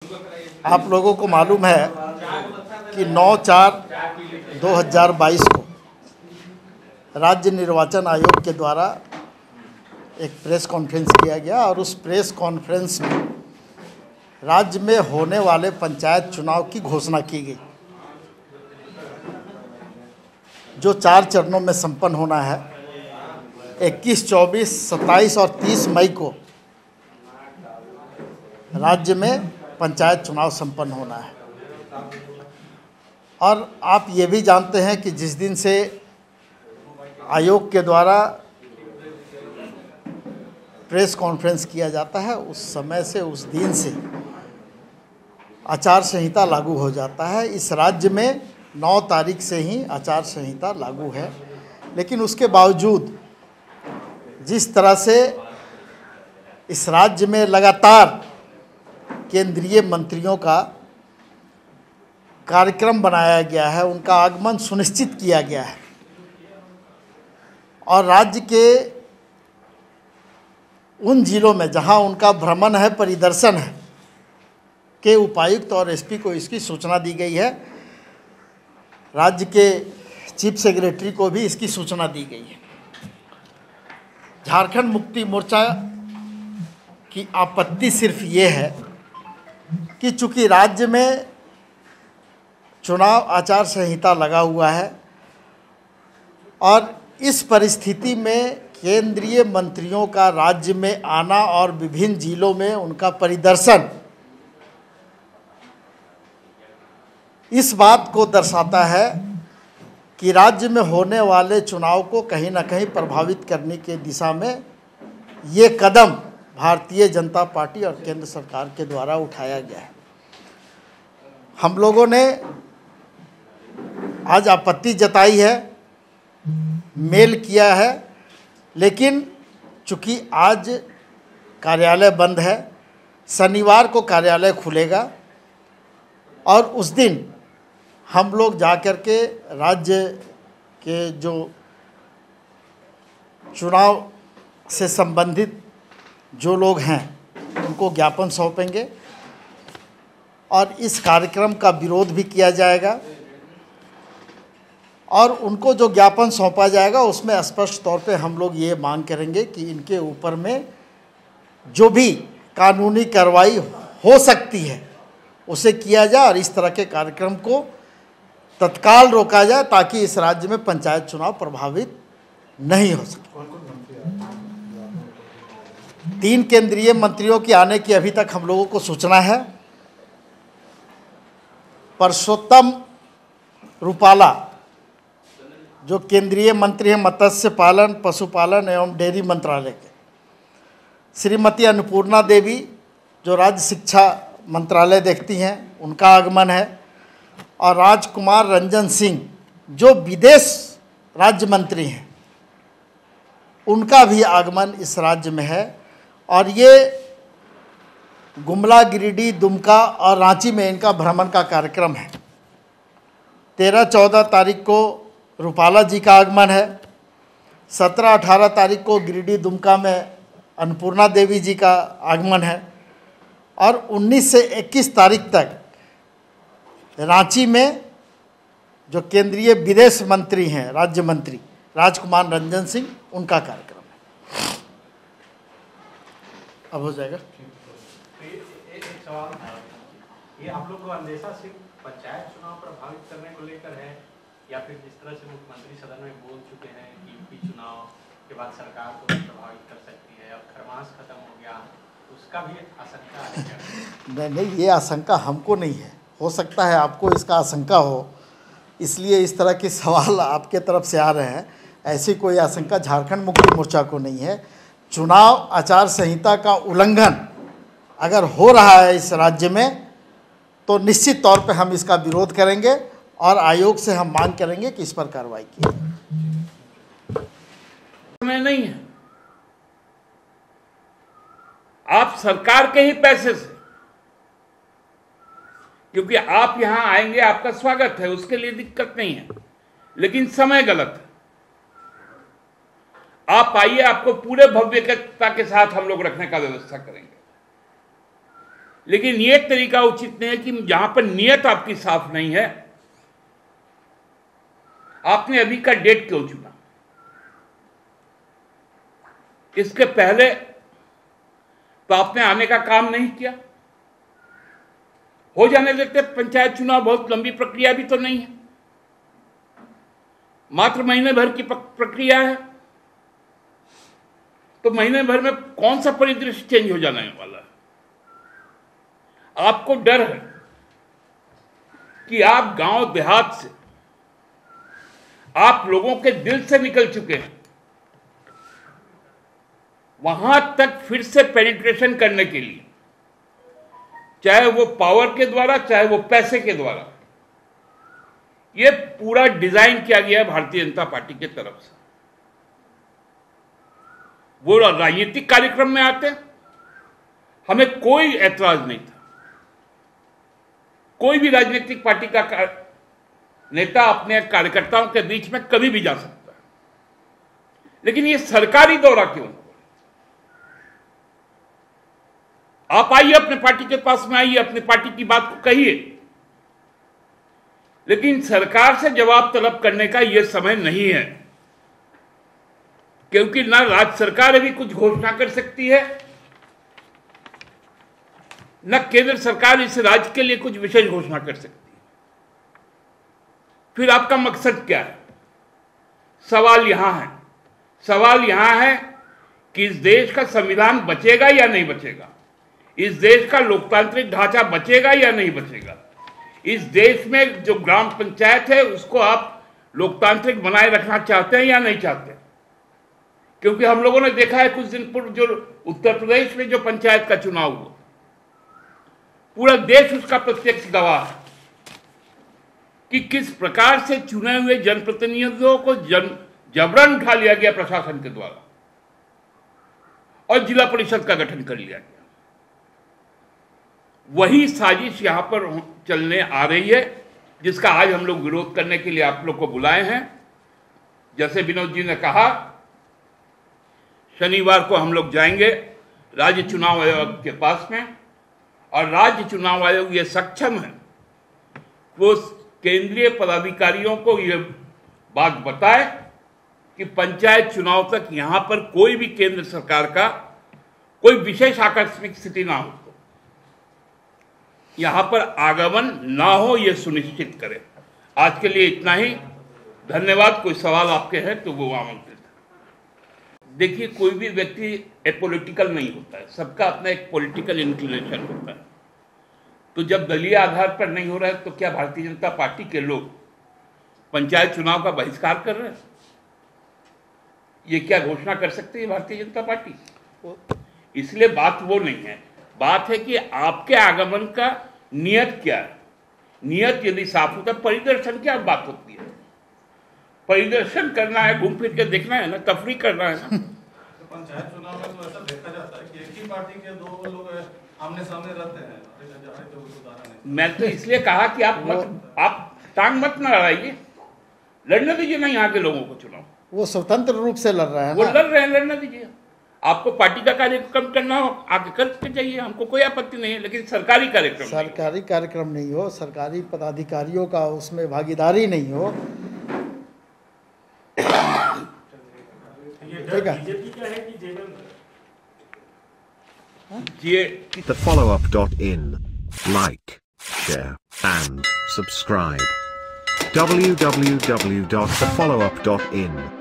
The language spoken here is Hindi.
आप लोगों को मालूम है कि 9/4/2022 को राज्य निर्वाचन आयोग के द्वारा एक प्रेस कॉन्फ्रेंस किया गया और उस प्रेस कॉन्फ्रेंस में राज्य में होने वाले पंचायत चुनाव की घोषणा की गई, जो 4 चरणों में संपन्न होना है। 21, 24, 27 और 30 मई को राज्य में पंचायत चुनाव संपन्न होना है। और आप ये भी जानते हैं कि जिस दिन से आयोग के द्वारा प्रेस कॉन्फ्रेंस किया जाता है, उस समय से, उस दिन से आचार संहिता लागू हो जाता है। इस राज्य में 9 तारीख से ही आचार संहिता लागू है, लेकिन उसके बावजूद जिस तरह से इस राज्य में लगातार केंद्रीय मंत्रियों का कार्यक्रम बनाया गया है, उनका आगमन सुनिश्चित किया गया है और राज्य के उन जिलों में जहां उनका भ्रमण है, परिदर्शन है, के उपायुक्त और एसपी को इसकी सूचना दी गई है। राज्य के चीफ सेक्रेटरी को भी इसकी सूचना दी गई है। झारखंड मुक्ति मोर्चा की आपत्ति सिर्फ ये है कि चूंकि राज्य में चुनाव आचार संहिता लगा हुआ है और इस परिस्थिति में केंद्रीय मंत्रियों का राज्य में आना और विभिन्न जिलों में उनका परिदर्शन इस बात को दर्शाता है कि राज्य में होने वाले चुनाव को कहीं ना कहीं प्रभावित करने के दिशा में ये कदम भारतीय जनता पार्टी और केंद्र सरकार के द्वारा उठाया गया है। हम लोगों ने आज आपत्ति जताई है, मेल किया है, लेकिन चूंकि आज कार्यालय बंद है, शनिवार को कार्यालय खुलेगा और उस दिन हम लोग जाकर के राज्य के जो चुनाव से संबंधित जो लोग हैं उनको ज्ञापन सौंपेंगे और इस कार्यक्रम का विरोध भी किया जाएगा और उनको जो ज्ञापन सौंपा जाएगा उसमें स्पष्ट तौर पे हम लोग ये मांग करेंगे कि इनके ऊपर में जो भी कानूनी कार्रवाई हो सकती है उसे किया जाए और इस तरह के कार्यक्रम को तत्काल रोका जाए ताकि इस राज्य में पंचायत चुनाव प्रभावित नहीं हो सके। 3 केंद्रीय मंत्रियों की आने की अभी तक हम लोगों को सूचना है। परसोत्तम रुपाला जो केंद्रीय मंत्री हैं मत्स्य पालन, पशुपालन एवं डेयरी मंत्रालय के, श्रीमती अन्नपूर्णा देवी जो राज्य शिक्षा मंत्रालय देखती हैं, उनका आगमन है और राजकुमार रंजन सिंह जो विदेश राज्य मंत्री हैं, उनका भी आगमन इस राज्य में है। और ये गुमला, गिरिडीह, दुमका और रांची में इनका भ्रमण का कार्यक्रम है। 13-14 तारीख को रूपाला जी का आगमन है। 17-18 तारीख को गिरिडीह, दुमका में अन्नपूर्णा देवी जी का आगमन है और 19 से 21 तारीख तक रांची में जो केंद्रीय विदेश मंत्री हैं, राज्य मंत्री राजकुमार रंजन सिंह, उनका कार्यक्रम है। अब हो जाएगा। एक सवाल था, ये आप लोग को अंदेशा सिर्फ पंचायत चुनाव प्रभावित करने को लेकर है या फिर जिस तरह से मुख्यमंत्री सदन में बोल चुके हैं कि यूपी चुनाव के बाद सरकार को भी प्रभावित कर सकती है, अब खरमास खत्म हो गया, उसका भी आशंका है क्या? नहीं, ये आशंका हमको नहीं है। हो सकता है आपको इसका आशंका हो, इसलिए इस तरह के सवाल आपके तरफ से आ रहे हैं। ऐसी कोई आशंका झारखंड मुक्ति मोर्चा को नहीं है। चुनाव आचार संहिता का उल्लंघन अगर हो रहा है इस राज्य में तो निश्चित तौर पे हम इसका विरोध करेंगे और आयोग से हम मांग करेंगे कि इस पर कार्रवाई की जाए। नहीं है, आप सरकार के ही पैसे से, क्योंकि आप यहां आएंगे, आपका स्वागत है, उसके लिए दिक्कत नहीं है, लेकिन समय गलत है। आप आइए, आपको पूरे भव्यता के साथ हम लोग रखने का व्यवस्था करेंगे, लेकिन ये तरीका उचित नहीं है कि जहां पर नियत आपकी साफ नहीं है, आपने अभी का डेट क्यों चुना? इसके पहले तो आपने आने का काम नहीं किया। हो जाने देते पंचायत चुनाव, बहुत लंबी प्रक्रिया भी तो नहीं है, मात्र महीने भर की प्रक्रिया है। तो महीने भर में कौन सा परिदृश्य चेंज हो जाने वाला है? आपको डर है कि आप गांव देहात से, आप लोगों के दिल से निकल चुके हैं, वहां तक फिर से पेनिट्रेशन करने के लिए, चाहे वो पावर के द्वारा, चाहे वो पैसे के द्वारा, ये पूरा डिजाइन किया गया है भारतीय जनता पार्टी की तरफ से। वो राजनीतिक कार्यक्रम में आते, हमें कोई ऐतराज नहीं था। कोई भी राजनीतिक पार्टी का नेता अपने कार्यकर्ताओं के बीच में कभी भी जा सकता है, लेकिन ये सरकारी दौरा क्यों? आप आइए, अपने पार्टी के पास में आइए, अपनी पार्टी की बात को कहिए, लेकिन सरकार से जवाब तलब करने का यह समय नहीं है, क्योंकि ना राज्य सरकार अभी कुछ घोषणा कर सकती है, न केंद्र सरकार इस राज्य के लिए कुछ विशेष घोषणा कर सकती है। फिर आपका मकसद क्या है? सवाल यहां है कि इस देश का संविधान बचेगा या नहीं बचेगा, इस देश का लोकतांत्रिक ढांचा बचेगा या नहीं बचेगा, इस देश में जो ग्राम पंचायत है उसको आप लोकतांत्रिक बनाए रखना चाहते हैं या नहीं चाहते? क्योंकि हम लोगों ने देखा है कुछ दिन पूर्व जो उत्तर प्रदेश में जो पंचायत का चुनाव हुआ, पूरा देश उसका प्रत्यक्ष गवाह है कि किस प्रकार से चुने हुए जनप्रतिनिधियों को जबरन उठा लिया गया प्रशासन के द्वारा और जिला परिषद का गठन कर लिया गया। वही साजिश यहां पर चलने आ रही है, जिसका आज हम लोग विरोध करने के लिए आप लोग को बुलाए हैं। जैसे विनोद जी ने कहा, शनिवार को हम लोग जाएंगे राज्य चुनाव आयोग के पास में, और राज्य चुनाव आयोग ये सक्षम है वो केंद्रीय पदाधिकारियों को ये बात बताए कि पंचायत चुनाव तक यहां पर कोई भी केंद्र सरकार का कोई विशेष आकस्मिक स्थिति ना हो, यहां पर आगमन ना हो, यह सुनिश्चित करें। आज के लिए इतना ही, धन्यवाद। कोई सवाल आपके हैं तो वो आमंत्रित है। देखिए, कोई भी व्यक्ति एपॉलिटिकल नहीं होता है, सबका अपना एक पॉलिटिकल इंक्लिनेशन होता है। तो जब दलीय आधार पर नहीं हो रहा है तो क्या भारतीय जनता पार्टी के लोग पंचायत चुनाव का बहिष्कार कर रहे हैं? ये क्या घोषणा कर सकती है भारतीय जनता पार्टी? इसलिए बात वो नहीं है, बात है कि आपके आगमन का नियत क्या है। नियत यदि साफ होता, परिदर्शन क्या बात होती है? परिदर्शन करना है, घूम फिर के देखना है ना, तफरी करना है ना। पंचायत चुनाव में तो ऐसा देखा जाता है कि एक ही पार्टी के दो लोग आमने सामने रहते हैं। मैं तो इसलिए कहा कि आप टांग मत न लड़ाइए, लड़ने दीजिए ना यहाँ के लोगों को चुनाव। वो स्वतंत्र रूप से लड़ रहे हैं, वो लड़ रहे हैं, लड़ने दीजिए। आपको पार्टी का कार्यक्रम करना हो आगे करके जाइए, हमको कोई आपत्ति नहीं है, लेकिन सरकारी कार्यक्रम नहीं हो, सरकारी पदाधिकारियों का उसमें भागीदारी नहीं हो। ठीक है। TheFollowUp.in. Like, share, and subscribe. www.thefollowup.in